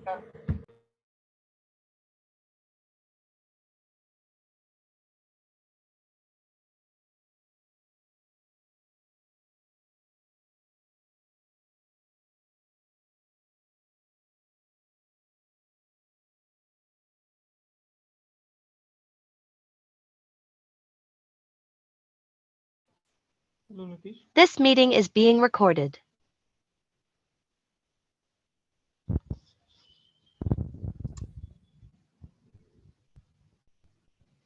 Hello, Nitish. This meeting is being recorded.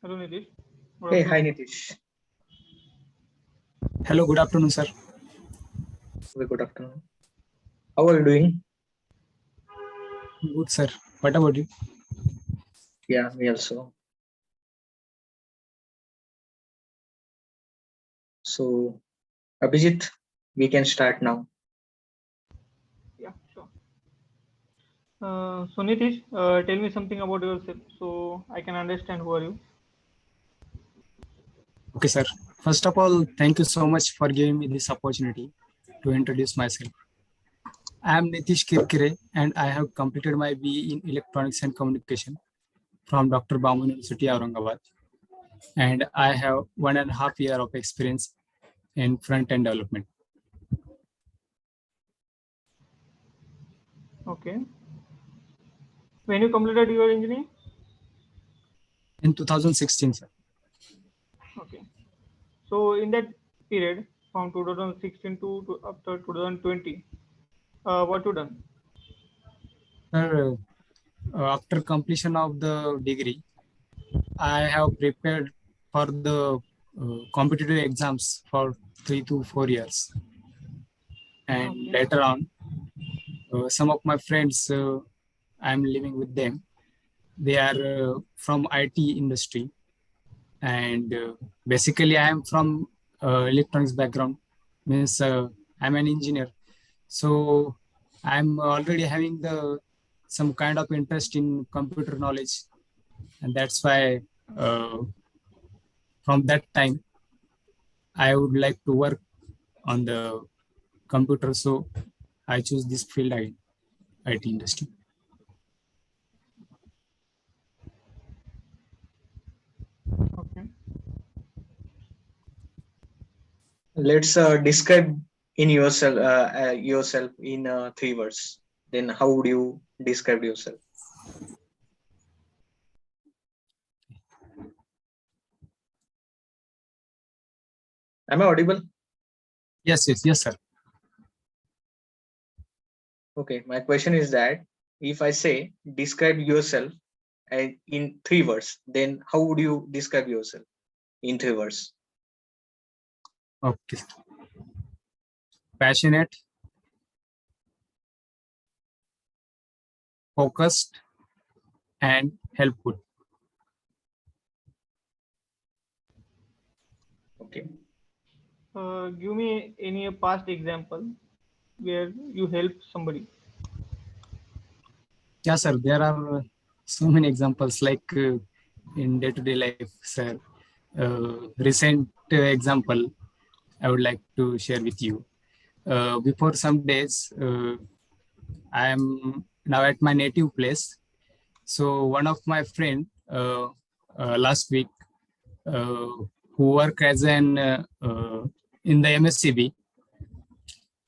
Hello, Nitish. Hey, hi Nitish. Hello, good afternoon, sir. Very good afternoon. How are you doing? Good, sir. What about you? Yeah, me also. So, Abhijit, we can start now. Yeah, sure. So Nitish, tell me something about yourself so I can understand who are you. Okay, sir. First of all, thank you so much for giving me this opportunity to introduce myself. I am Nitish Kirkire and I have completed my BE in Electronics and Communication from Dr. Bauman University, Aurangabad. And I have 1.5 years of experience in front-end development. Okay. When you completed your engineering? In 2016, sir. Okay. So in that period from 2016 to after 2020, what you done? Sir, after completion of the degree, I have prepared for the competitive exams for 3 to 4 years. And Okay. later on, some of my friends, I'm living with them. They are from IT industry. And basically, I am from electronics background, means I'm an engineer. So I'm already having some kind of interest in computer knowledge. And that's why from that time, I would like to work on the computer. So I choose this field, IT industry. Okay. Let's describe in yourself in 3 words. Then, how would you describe yourself? Am I audible? Yes, sir. Okay, my question is that if I say describe yourself in 3 words, then how would you describe yourself in 3 words? Okay. Passionate, focused, and helpful. Okay. Give me any past example where you help somebody. Yeah, sir. There are so many examples like in day-to-day life, sir. Recent example I would like to share with you. Before some days, I am now at my native place. So one of my friend last week uh, who work as an in the MSCB,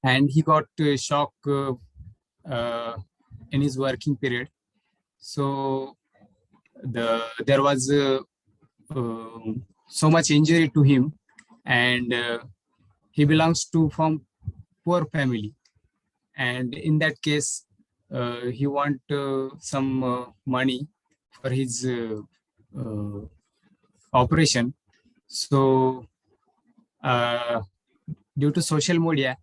and he got shock uh, in his working period. So there was so much injury to him, and he belongs to from poor family, and in that case he want some money for his operation. So uh, due to social media,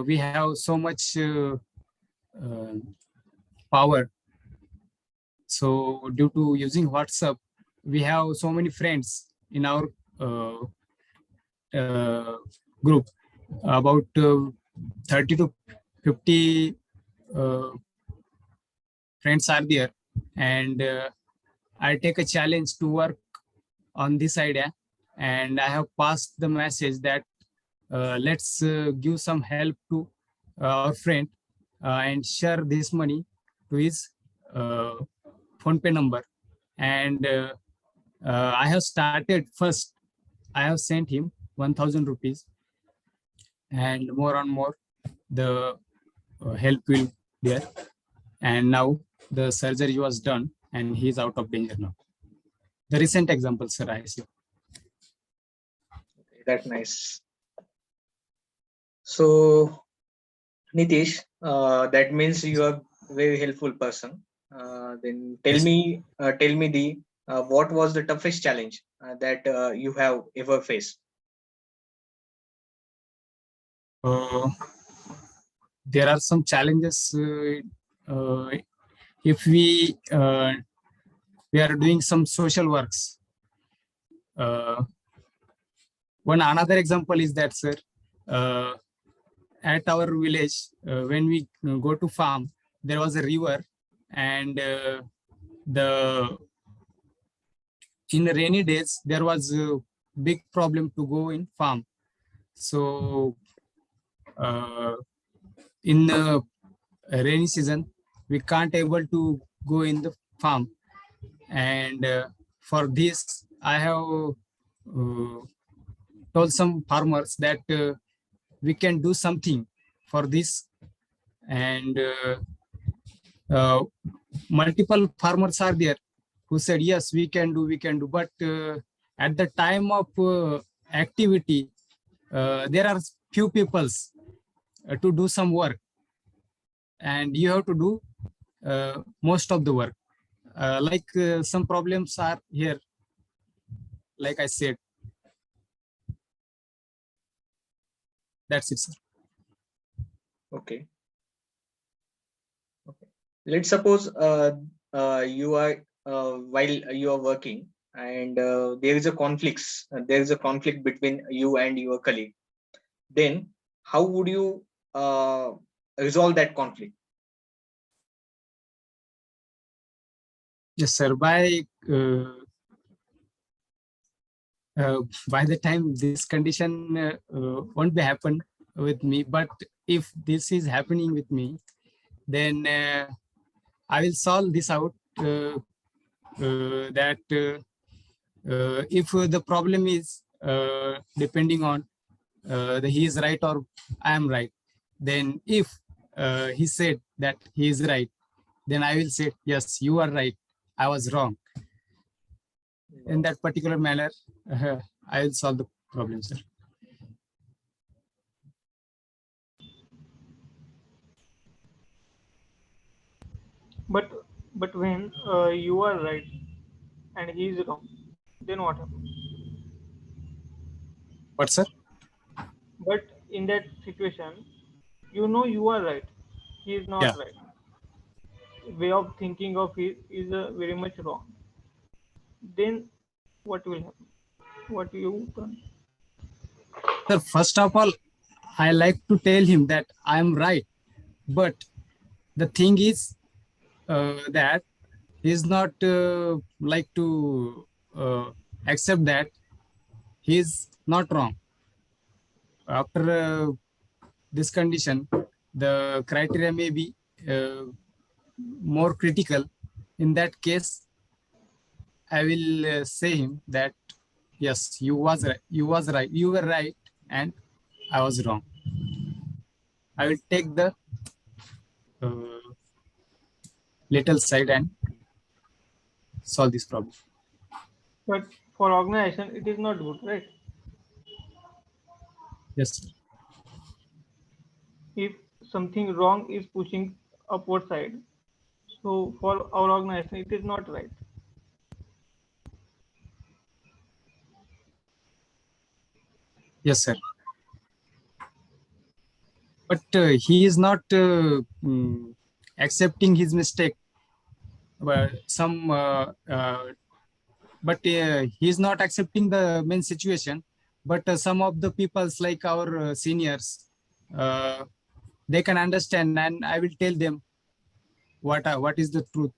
we have so much uh, power. So due to using WhatsApp, we have so many friends in our uh, uh, group, about 30 to 50 uh, friends are there, and I take a challenge to work on this idea, and I have passed the message that let's give some help to our friend and share this money to his phone pay number, and I have started first. I have sent him 1,000 rupees, and more and more the help will there. And now the surgery was done, and he is out of danger now. The recent example, sir, I see. That's nice. So, Nitish, that means you are very helpful person. Then Yes. tell me the what was the toughest challenge that you have ever faced? Uh, there are some challenges if we are doing some social works. One another example is that, sir, uh, at our village, when we go to farm, there was a river, and the in rainy days there was a big problem to go in farm. So uh, in the rainy season, we can't able to go in the farm, and for this I have told some farmers that we can do something for this, and uh, multiple farmers are there who said yes, we can do, but at the time of activity, there are few peoples to do some work, and you have to do most of the work. Some problems are here, like I said. That's it, sir. Okay. Okay. Let's suppose you are while you are working, and there is a conflict between you and your colleague. Then how would you resolve that conflict? Yes, sir. By the time this condition won't be happen with me, but if this is happening with me, then I will solve this out. That if the problem is depending on he is right or I am right, then if he said that he is right, then I will say yes, you are right, I was wrong. In that particular manner, I will solve the problem, sir. But when you are right and he is wrong, then what happens? What, sir? But in that situation, you know you are right, he is not Yeah. right. Way of thinking of his is very much wrong. Then what will happen? What you done? Sir, first of all, I like to tell him that I am right, but the thing is that he is not like to accept that he is not wrong. After this condition, the criteria may be uh, more critical. In that case, I will say him that yes, you were right, and I was wrong. I will take the uh, little side and solve this problem. But for organization, it is not good, right? Yes, sir. If something wrong is pushing upward side, so for our organization, it is not right. Yes, sir. But he is not accepting his mistake. But he is not accepting the main situation. But some of the peoples, like our seniors, uh, they can understand, and I will tell them what is the truth.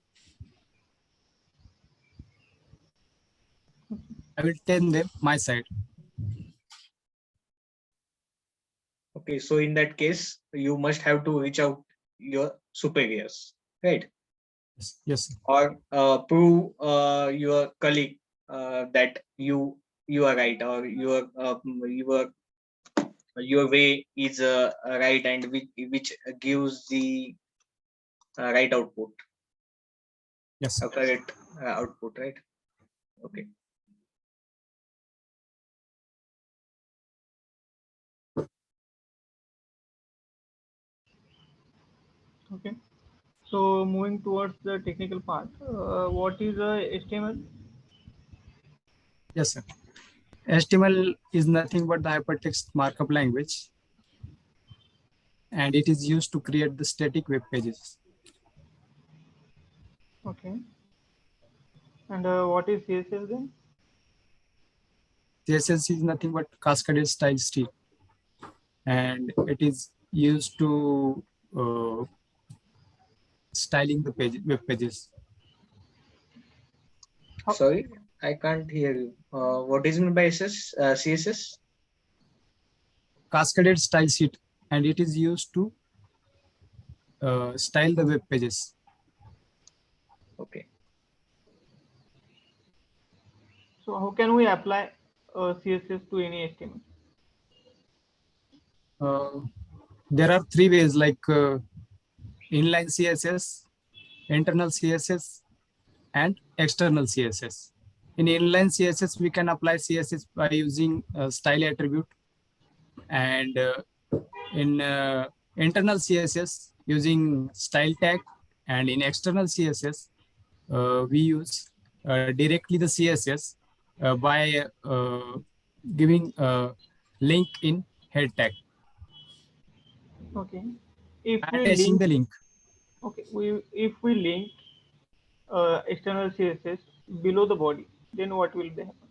I will tell them my side. Okay, so in that case, you must have to reach out your superiors, right? Yes, sir. or prove your colleague that you are right, or your way is right, and which gives the right output, Yes, sir. correct output, right? Okay. Okay. So moving towards the technical part, what is HTML? Yes, sir. HTML is nothing but the hypertext markup language, and it is used to create the static web pages. Okay. And what is CSS then? CSS is nothing but cascaded style sheet, and it is used to uh, styling the web pages. How, Sorry, I can't hear you. What is meant by css? Cascaded style sheet, and it is used to style the web pages. Okay. so how can we apply CSS to any HTML? Uh, there are three ways, like inline CSS, internal CSS, and external CSS. In inline CSS, we can apply CSS by using style attribute, and in internal CSS using style tag, and in external CSS, we use directly the CSS by giving a link in head tag, Okay. If we attaching link, the link. okay, if we link external CSS below the body, then what will be happen?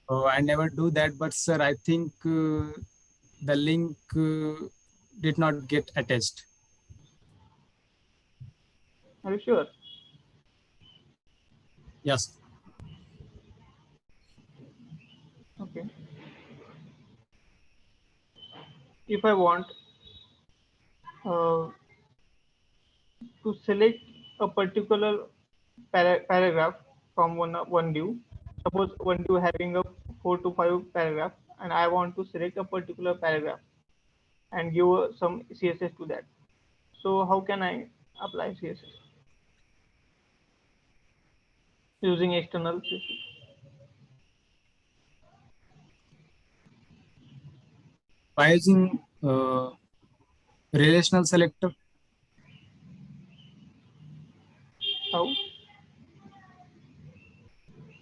I never do that, but sir, I think the link did not get attached. Are you sure? Yes. Okay. If I want uh, to select a particular paragraph from one div, suppose one div having a 4 to 5 paragraph, and I want to select a particular paragraph and give some CSS to that. So how can I apply CSS using external CSS? By using relational selector, How?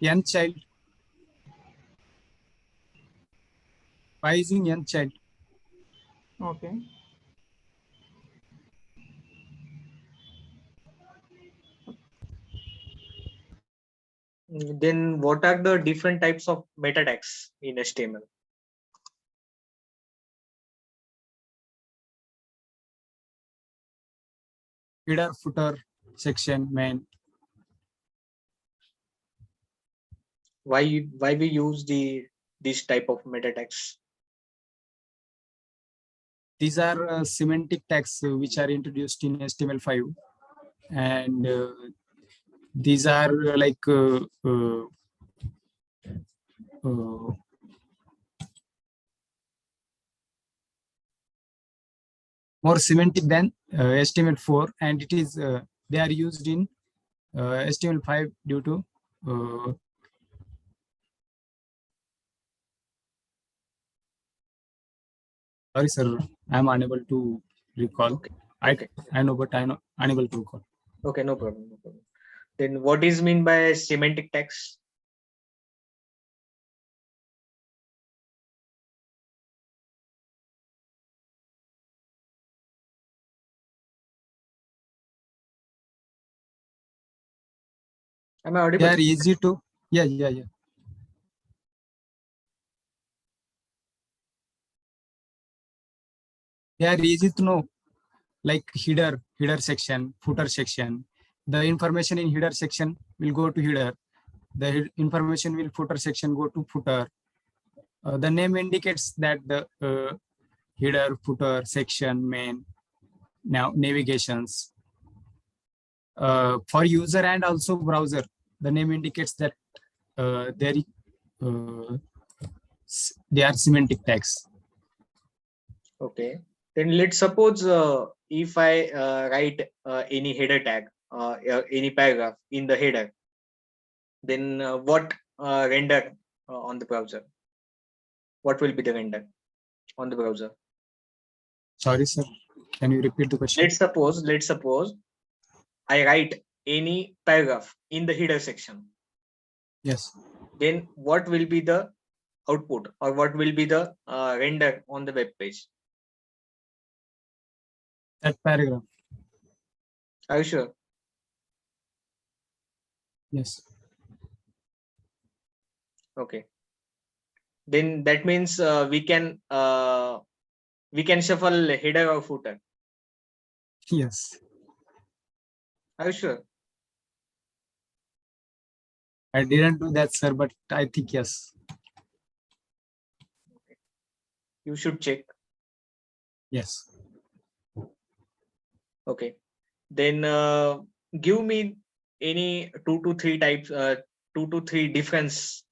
n child, by using n child. Okay. Then what are the different types of meta tags in HTML? Header, footer, section, main. Why we use this type of meta tags? These are semantic tags which are introduced in HTML5, and these are uh, more semantic than HTML4, and it is they are used in HTML5 due to sorry sir, I am unable to recall. Okay. I Okay. I know, but I am unable to recall. Okay, no problem, no problem. Then what is mean by semantic tags? Am I They audible? are easy to, yeah. They are easy to know, like header section, footer section. The information in header section will go to header. The information will footer section go to footer. The name indicates that the header, footer, section, main. now navigations. For user and also browser, the name indicates that uh, they are semantic tags. Okay. Then let's suppose if I write any header tag, any paragraph in the header, then what render on the browser? What will be the render on the browser? Sorry, sir. Can you repeat the question? Let's suppose I write any paragraph in the header section. Yes. Then what will be the output, or what will be the render on the web page? That paragraph. Are you sure? Yes. Okay. Then that means we can shuffle header or footer. Yes. Are you sure? I didn't do that, sir, but I think yes. You should check. Yes. Okay. Then give me any 2 to 3 types, 2 to 3 differences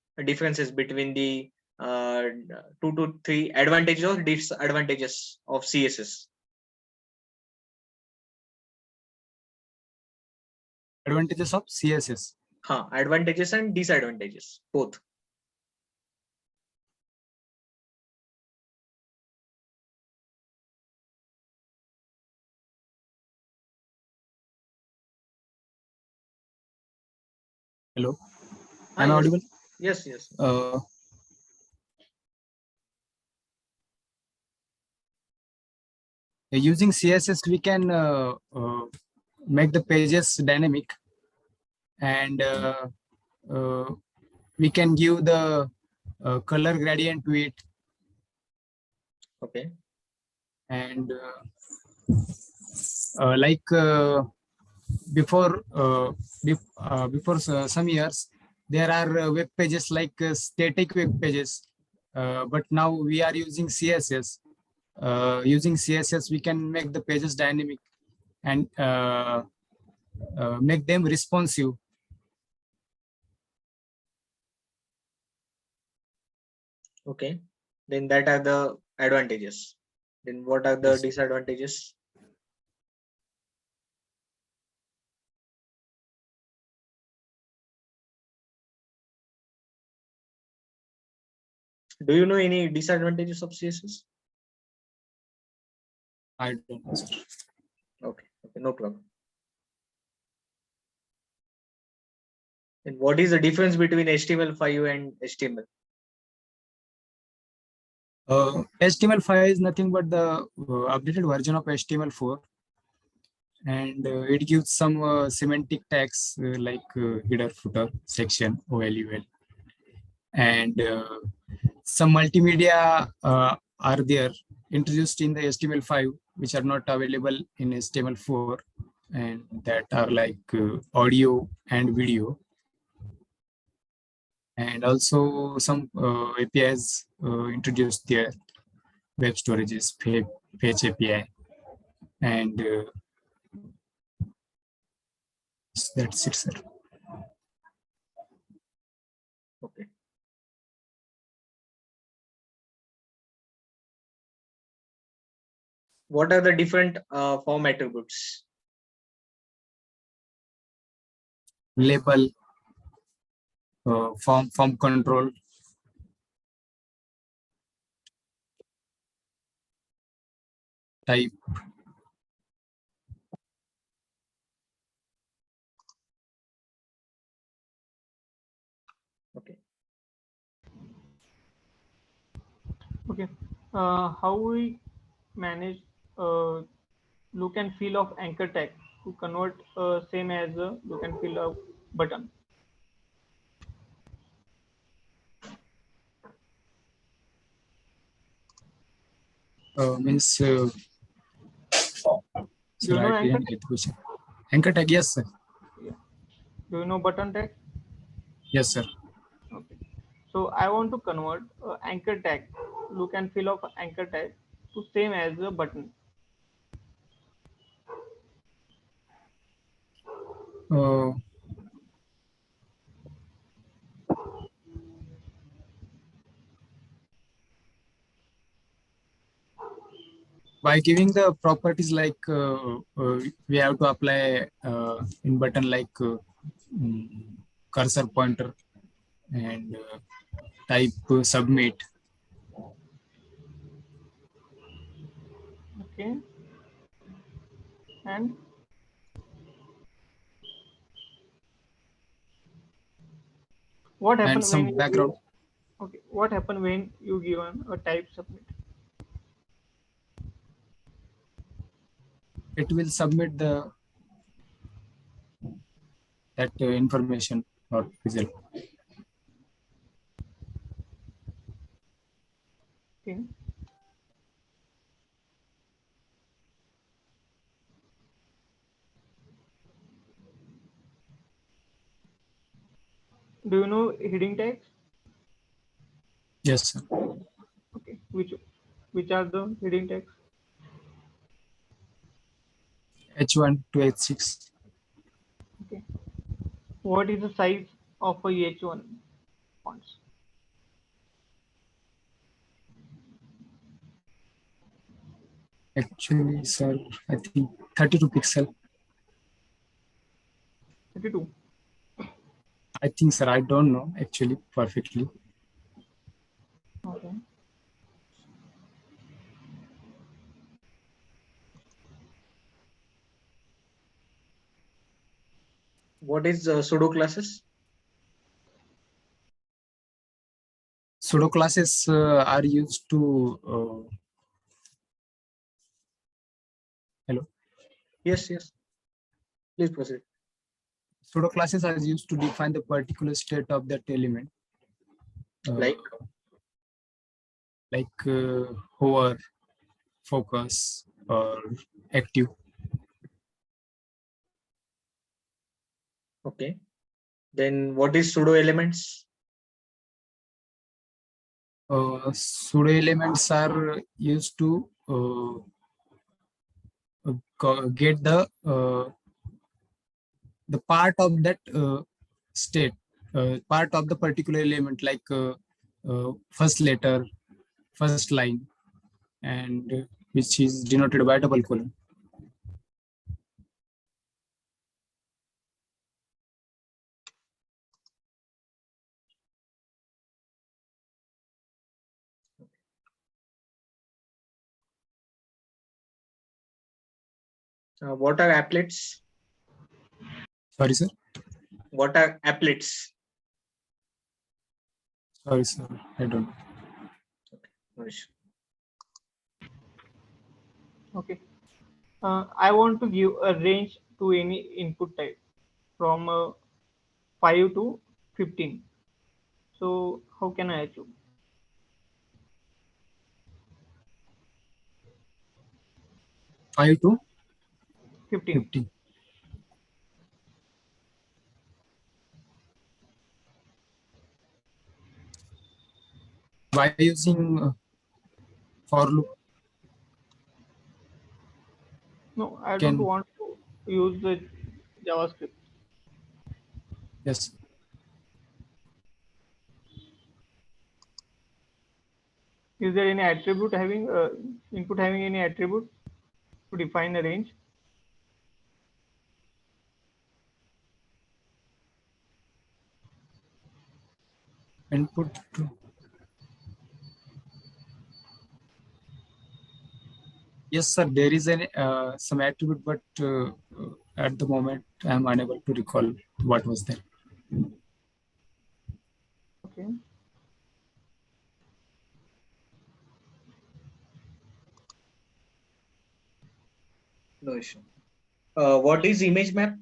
between the 2 to 3 advantages or disadvantages of CSS. Advantages of CSS. Advantages and disadvantages, both. Hello. Am I Yes. audible? Yes, yes. Using CSS, we can make the pages dynamic, and we can give the color gradient to it, Okay. and like before some years, there are web pages like static web pages, but now we are using CSS. Using CSS, we can make the pages dynamic and make them responsive. Okay. Then that are the advantages. Then what are the Yes. disadvantages? Do you know any disadvantages of CSS? I don't know, sir. Okay. Okay, no problem. And what is the difference between HTML5 and HTML? HTML5 is nothing but the updated version of HTML4, and it gives some semantic tags like header, footer, section, OL, UL, and some multimedia are there introduced in the HTML5, which are not available in HTML4, and that are like audio and video, and also some APIs introduced there, web storages, Fetch API, and that's it, sir. Okay. What are the different form attributes? Label, form control, type. Okay. Okay. How we manage look and feel of anchor tag to convert same as a look and feel of button. Means, Do sir, you know I anchor didn't tag? get the question. Anchor tag, yes, sir. Yeah. Do you know button tag? Yes, sir. Okay. So I want to convert anchor tag, look and feel of anchor tag to same as a button. Uh, by giving the properties like we have to apply in button like mm, cursor pointer and type submit. Okay. And what And happened when some you give? background. Okay. What happened when you given a type submit? It will submit the that information or result. Okay. Do you know heading tags? Yes, sir. Okay. Which are the heading tags? H1 to H6. Okay. What is the size of a H1 fonts? Actually, sir, I think 32 pixel. 32. I think, sir, I don't know actually perfectly. Okay. What is pseudo classes? Pseudo classes are used to hello. Yes, yes. Please proceed. Pseudo classes are used to define the particular state of that element, uh, Like, hover, focus, or active. okay. Then what is pseudo elements? Pseudo elements are used to get the part of that state, part of the particular element, like first letter, first line, and which is denoted by double colon. What are applets? Sorry, sir. What are applets? Sorry, sir. I don't know. No issue. Okay. I want to give a range to any input type from 5 to 15. So how can I achieve 5 to 15? 15. By using for loop, No, I don't can, want to use the JavaScript. yes. Is there any attribute having input having any attribute to define a range? Input to, yes, sir. There is an some attribute, but at the moment I am unable to recall what was there. Okay. No issue. What is image map?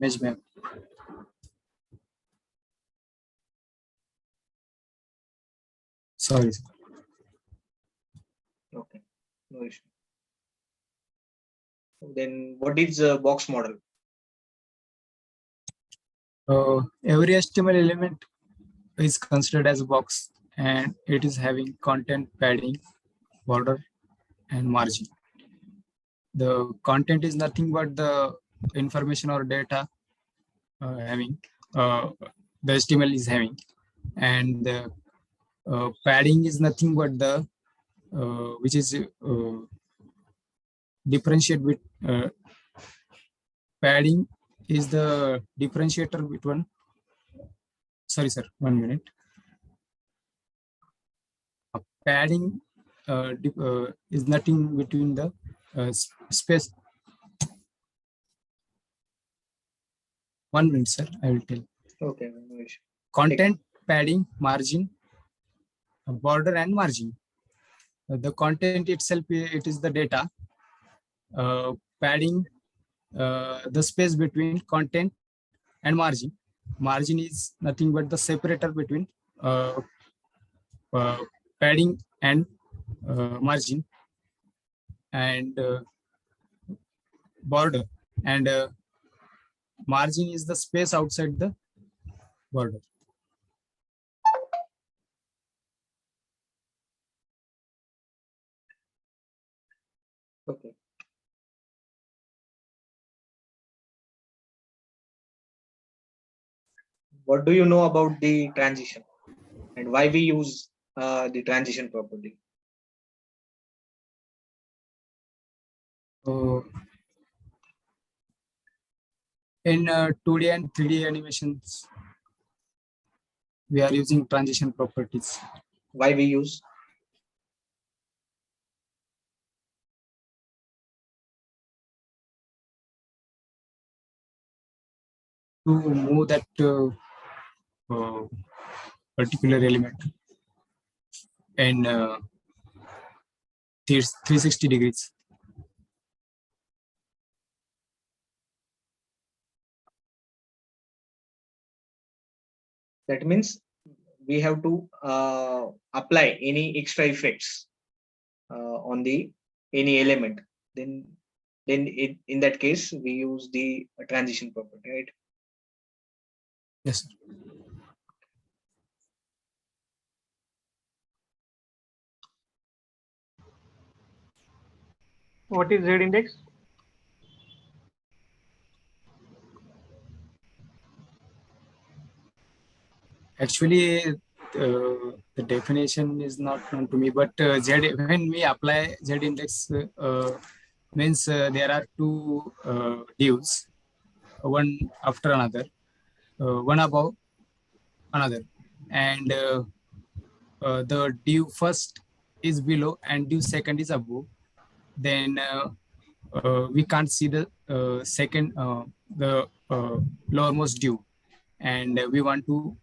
Image map. Sorry, sir. Okay. No issue. Then what is box model? Every HTML element is considered as a box, and it is having content, padding, border, and margin. the content is nothing but the information or data having the HTML is having, and the padding is nothing but the which is differentiate with padding is the differentiator between. Sorry, sir. 1 minute. Padding is nothing between the space. 1 minute, sir. I will tell. Okay, no issue. Content, padding, margin, border, and margin. The content itself, it is the data. Padding, the space between content and margin. Margin is nothing but the separator between uh, padding and margin, and border, and margin is the space outside the border. Okay. What do you know about the transition and why we use the transition property? So in 2D and 3D animations, we are using transition properties. Why we use? To move that particular element in 360 degrees. That means we have to apply any extra effects on the any element. Then in that case we use the transition property, right? Yes, sir. What is Z index? Actually, the definition is not known to me, but Z, when we apply Z index, means there are two divs, one after another, one above another, and the div first is below and div second is above. Then we can't see the second, the lowermost div, and we want to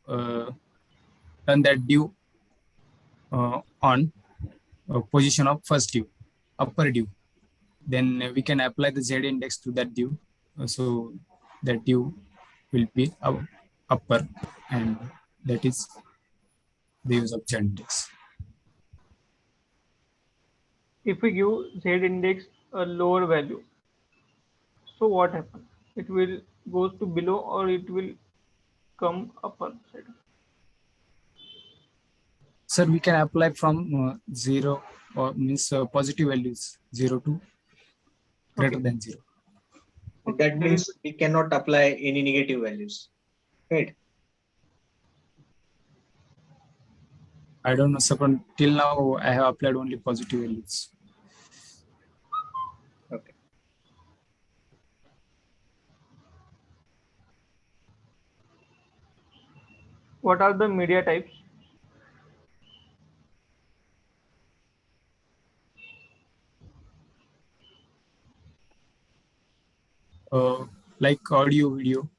turn that div on position of first div, upper div. Then we can apply the Z index to that div, so that div will be upper, and that is the use of Z index. If we give Z index a lower value, so what happens? It will goes to below or it will come upper side. Sir, we can apply from 0 or means positive values 0 to greater Okay. than 0. Okay, That there means is we cannot apply any negative values, right? I don't know, sir, but till now I have applied only positive values. Okay. what are the media types? Like audio, video.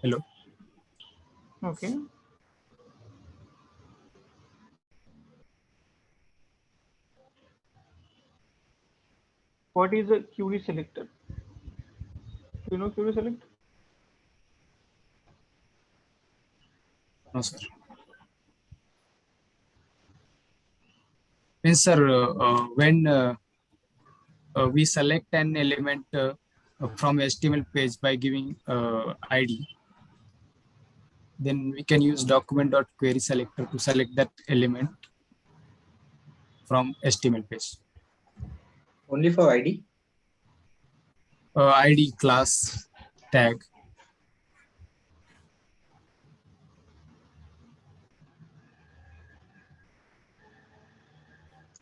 Hello. Okay. What is a query selector? Do you know query select? No, sir. Means, sir, when we select an element from HTML page by giving ID, then we can use document.query selector to select that element. from HTML page. Only for ID? ID, class, tag.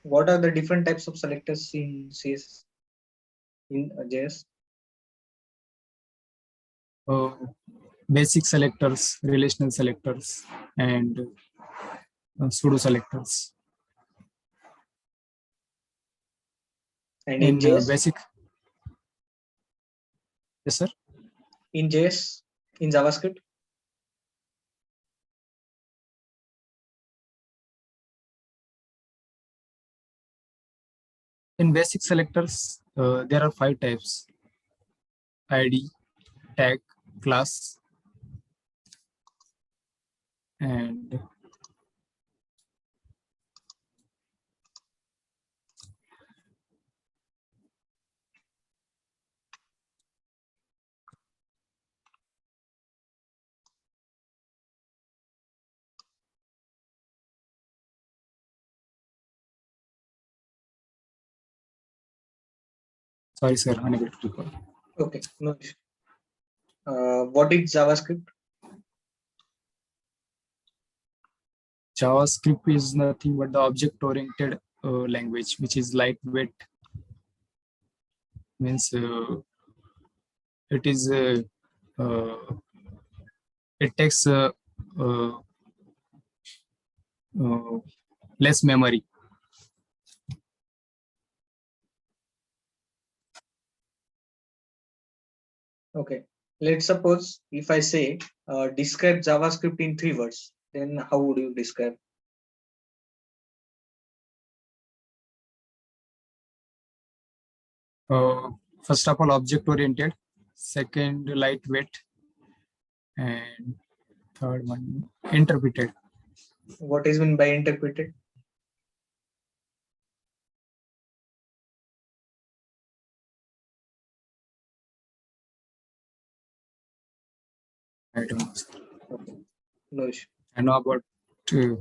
What are the different types of selectors in CS, in JS? Uh, Basic selectors, relational selectors, and pseudo selectors. And in In JS? basic, yes, sir. In JS? In JavaScript? In basic selectors, there are 5 types: ID, tag, class, and sorry, sir, unable to recall. Okay, no issue. What is JavaScript? JavaScript is nothing but the object-oriented language, which is lightweight. Means it is uh, it takes uh, uh, less memory. Okay. Let's suppose if I say describe JavaScript in 3 words, then how would you describe? Uh, First of all, object-oriented. Second, lightweight, and third one, interpreted. What is meant by interpreted? I don't know. Okay. No issue. I know about uh,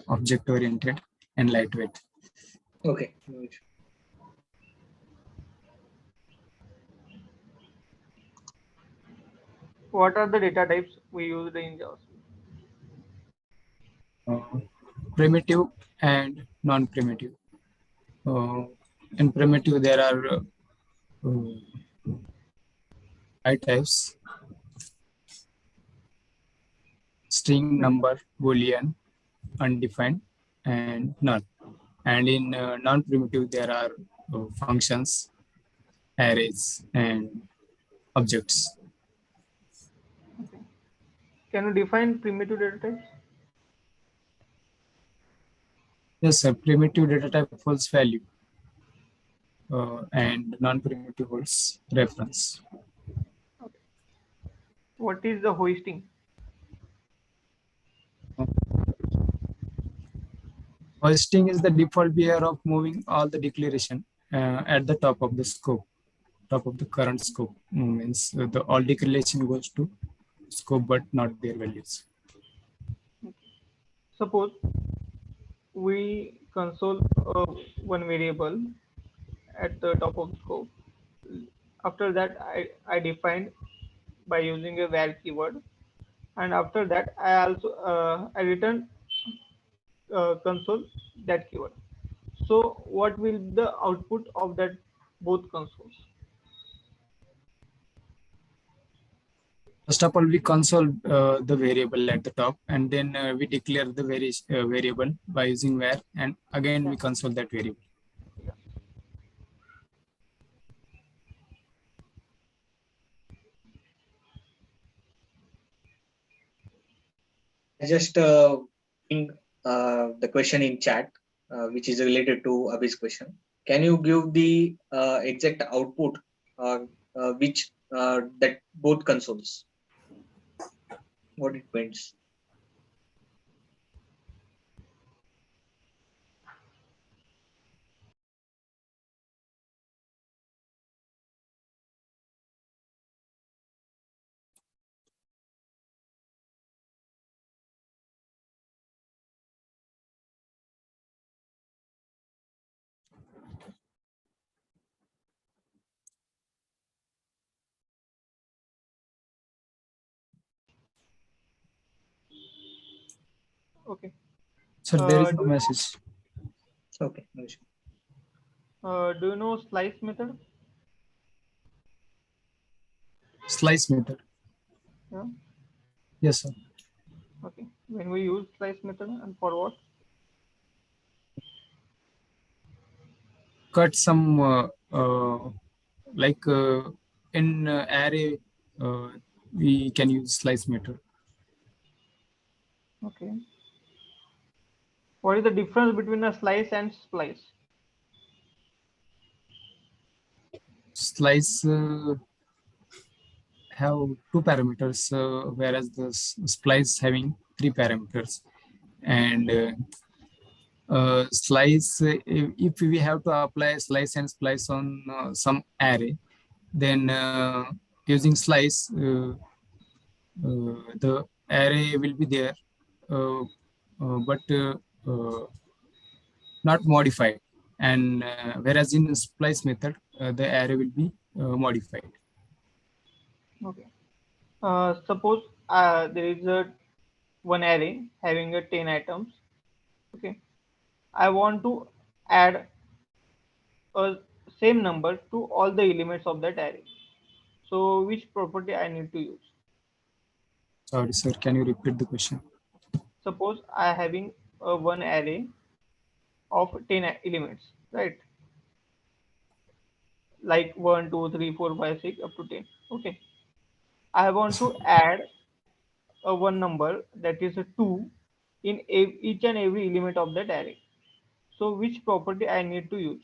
object-oriented and lightweight. Okay. No issue. What are the data types we used in JavaScript? Primitive and non-primitive. In primitive, there are 5 types: string, number, boolean, undefined, and null. And in non-primitive, there are functions, arrays, and objects. Okay. Can you define primitive data types? Yes, sir. Primitive data type holds value, and non-primitive holds reference. Okay. What is the hoisting? Hoisting is the default behavior of moving all the declaration at the top of the scope, top of the current scope. Means the all declaration goes to scope, but not their values. Suppose we console one variable at the top of the scope. After that, I defined by using a var keyword, and after that, I return console that keyword. So, what will be the output of that both consoles? First of all, we console the variable at the top, and then we declare the variable by using var, and again we Yeah. console that variable. Yeah. I just ping the question in chat, which is related to Abhi's question. Can you give the exact output which that both consoles? What it means? Okay. Sir, there is Do no you message. Okay, no issue. do you know slice method? Slice method. Yeah. Yes, sir. Okay. When we use slice method and for what? Cut some like in array, uh, we can use slice method. Okay. What is the difference between a slice and splice? Slice have two parameters, whereas the splice having three parameters. And slice, if we have to apply slice and splice on some array, then using slice, the array will be there, uh, but not modified. And whereas in splice method, the array will be modified. Okay. Suppose there is a one array having a 10 items. Okay. I want to add a same number to all the elements of that array. So which property I need to use? Sorry, sir. Can you repeat the question? Suppose I having a one array of 10 elements, right? Like 1, 2, 3, 4, 5, 6 up to 10. Okay. I want to add a one number that is a 2 in each and every element of that array. So which property I need to use?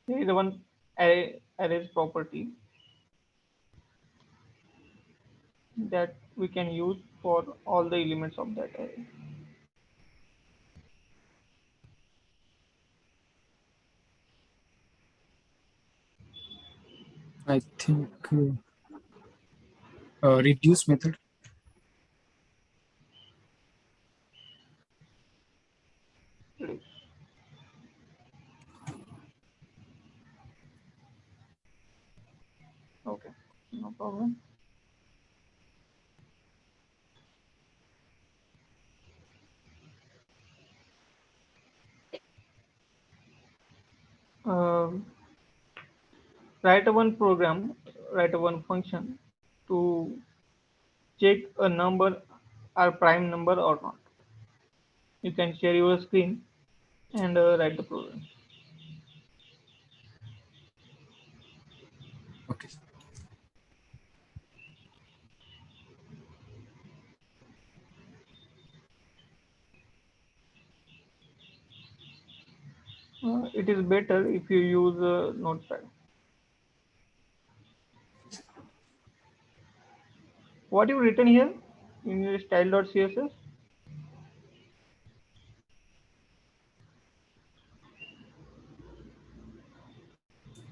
There is one arrays property that we can use for all the elements of that array. I think reduce method. Okay, no problem. Um, Write a one program, write a one function to check a number are prime number or not. You can share your screen and write the program. Okay. It is better if you use Notepad. What you written here in your style.css?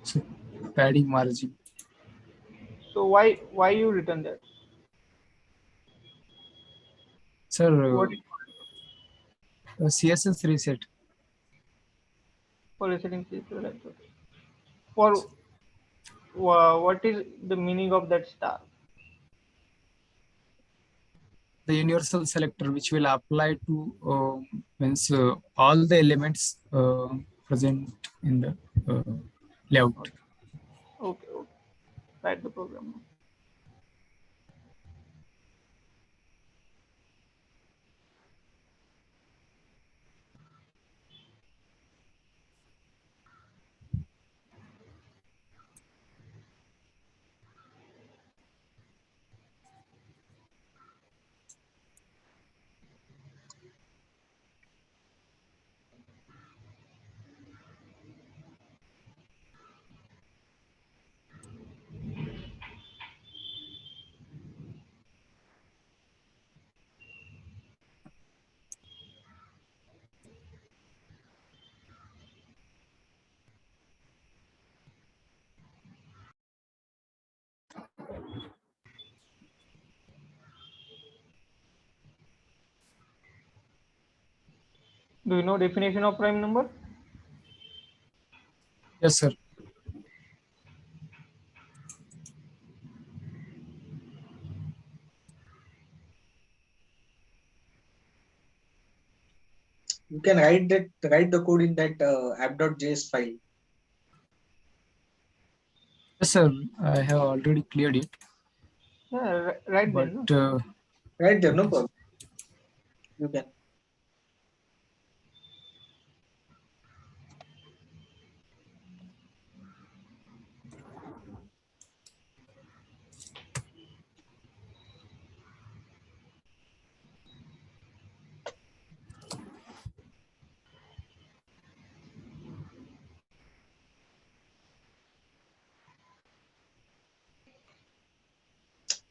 So padding margin. So why you written that? Sir, What CSS reset. for resetting CSS? Right, okay. For what is the meaning of that star? The universal selector which will apply to means all the elements present in the layout. Okay, okay, okay. Write the program. Do you know definition of prime number? Yes, sir. You can write the code in that app.js file. Yes, sir. I have already cleared it, Yeah, right but then. No? Right there, no okay, problem. You can.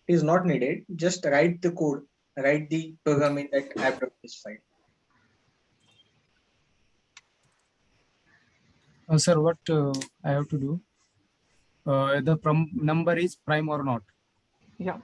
It is not needed. Just write the code, write the program in that app.js file. sir, what I have to do? The number is prime or not? Yeah.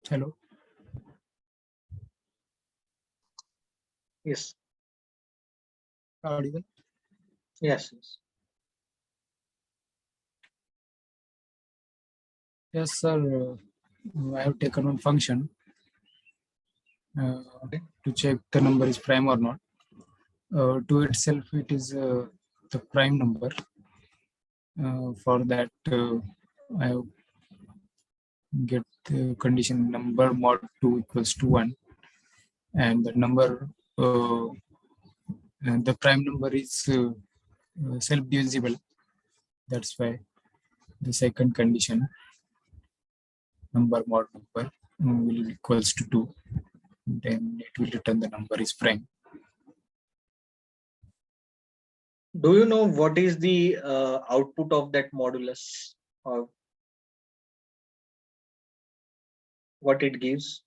Hello. Yes. Audible? Yes. Yes. Yes, sir. I have taken one function to check the number is prime or not. To itself, it is the prime number. For that, I have get the condition number mod 2 equals to 1, and the number and the prime number is self-divisible. That's why the second condition number mod number will equals to 2. Then it will return the number is prime. Do you know what is the output of that modulus, or what it gives?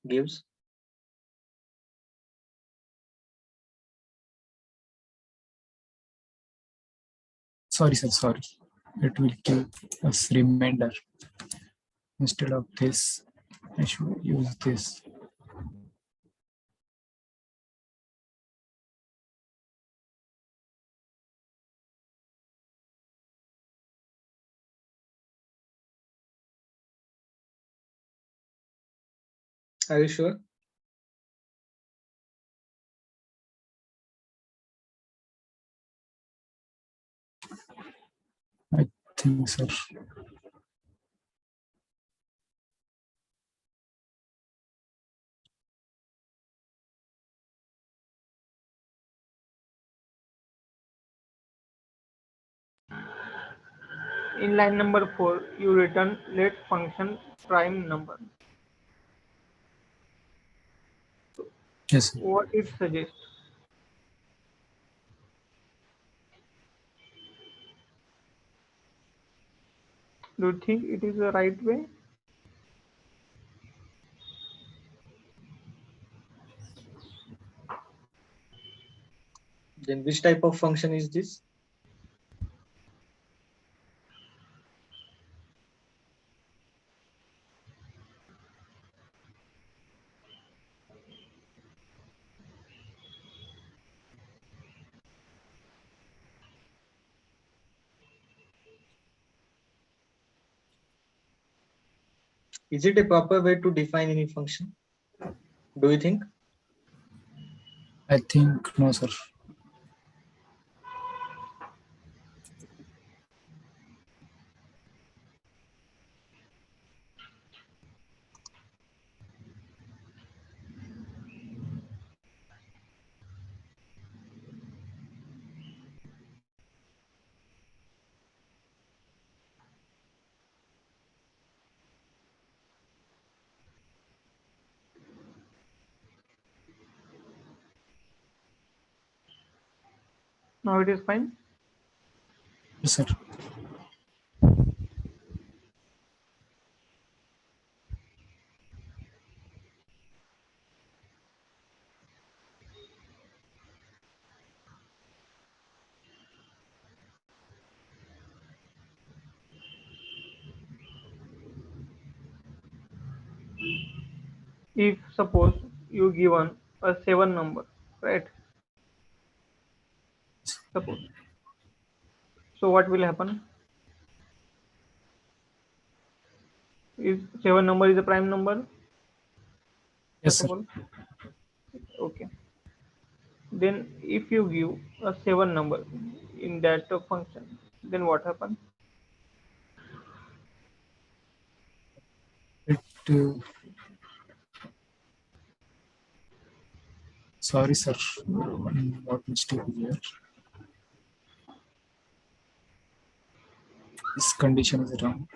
Sorry, sir, sorry. It will give us remainder. Instead of this, I should use this. Are you sure? I think, sir. In line number 4, you return let function prime number. Yes, sir. What it suggests? Do you think it is the right way? Then which type of function is this? Is it a proper way to define any function? Do you think? I think no, sir. Now it is fine. Yes, sir. If suppose you given a 7 number, right? Suppose. So what will happen? Is 7 number is a prime number? Yes, First sir. of all, okay. Then if you give a 7 number in that function, then what happens? It. Sorry, sir. What mistake here? This condition is wrong.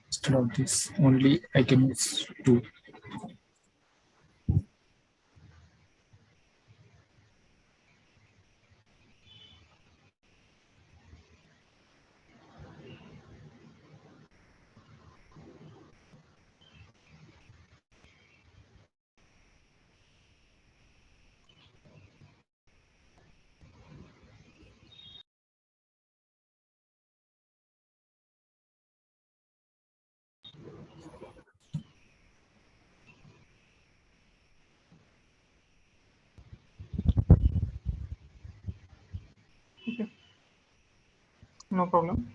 Instead of this, only I can use 2. No problem.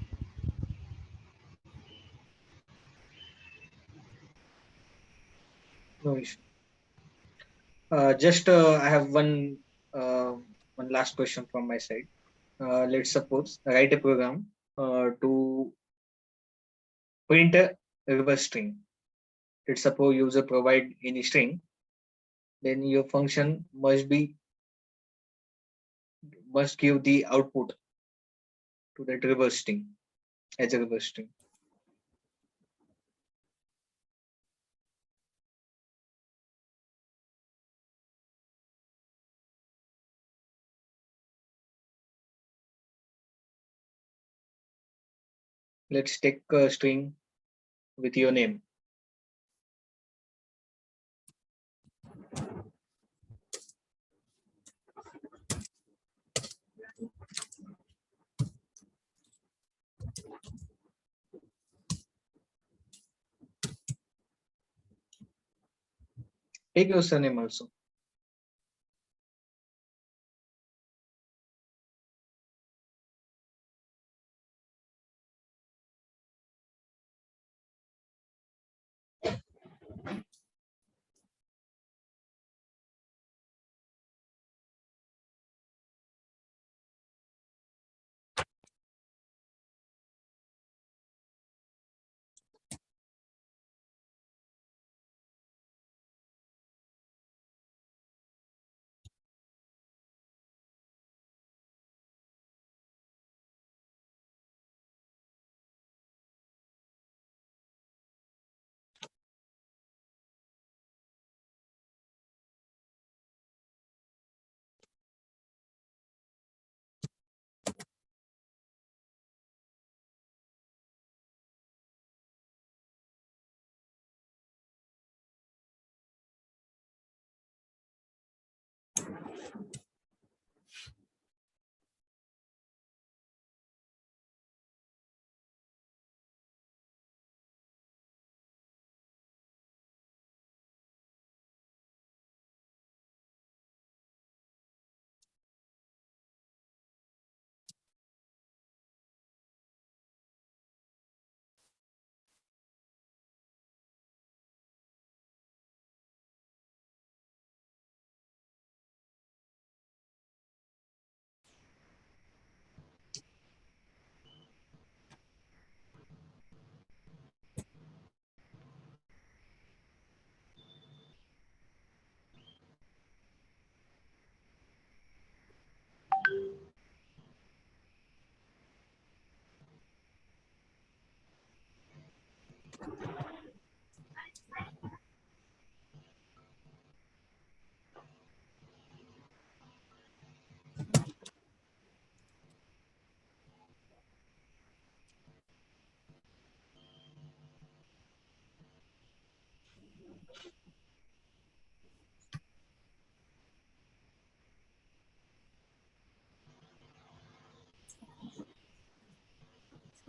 Just I have one last question from my side. Let's suppose write a program to print a reverse string. Let's suppose user provide any string, then your function must give the output to that reverse string as a reverse string. Let's take a string with your name. Take your surname also.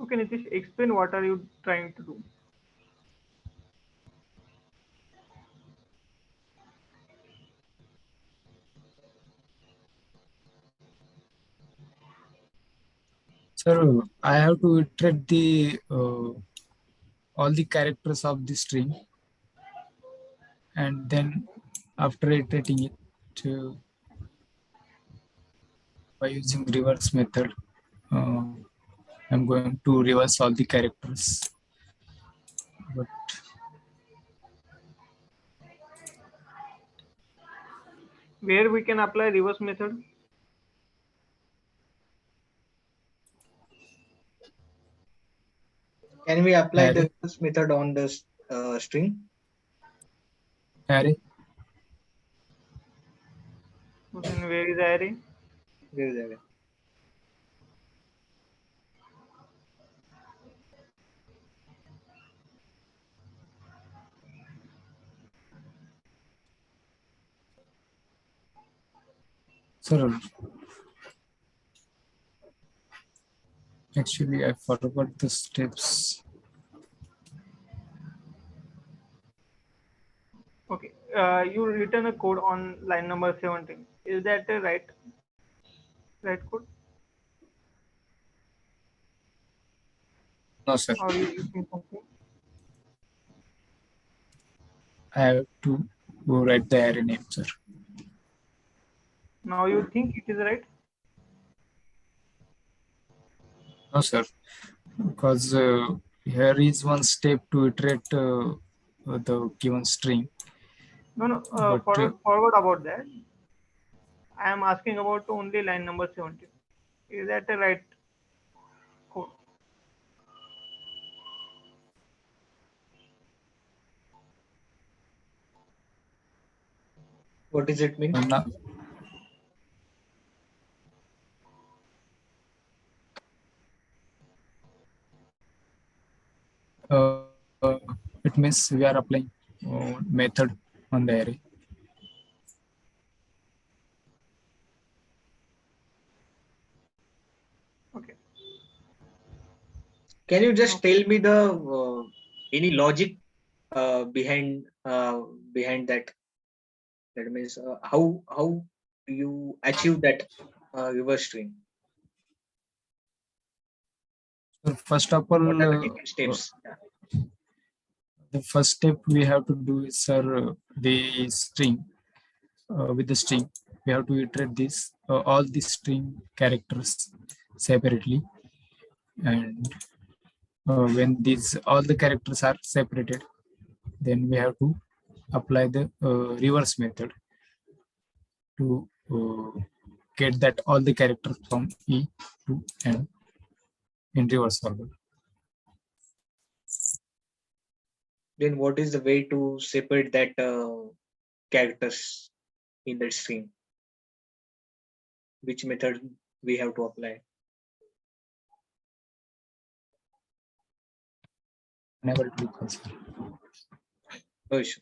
Okay, Nitish, explain what are you trying to do. So I have to iterate the all the characters of the string, and then after iterating it uh, by using reverse method, uh, I'm going to reverse all the characters. But Where we can apply reverse method? Can we apply the array, reverse method on the string? array, Then where is the array? There is array. so actually I forgot the steps. Okay, you written a code on line number 17. Is that a right code, No, sir. or you missing something? I have to go write the array name, sir. Now you think it is right? No, sir, because here is one step to iterate the given string. No, no. But Forward about that. I am asking about only line number 17. Is that the right code? What does it mean? now, uh, it means we are applying method on the array. Okay. Can you just tell me the any logic behind that? That means how do you achieve that reverse string? So first of all, What are the different steps? Yeah. the first step we have to do is, sir, the string. With the string, we have to iterate this all the string characters separately, and when these all the characters are separated, then we have to apply the reverse method to get that all the characters from E to N in reverse order. Then what is the way to separate that characters in that string? Which method we have to apply? Never to recall, sir. No issue.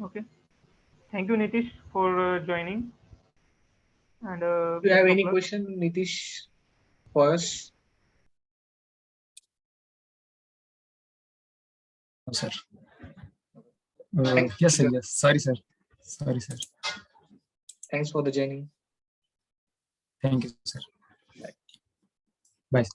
Okay. Thank you, Nitish, for joining. And Do you best have of any luck. question, Nitish, for us? No, sir. Thanks, Yes, sir. Yes. Sorry, sir. Sorry, sir. thanks for the joining. Thank you, sir. Bye. Bye.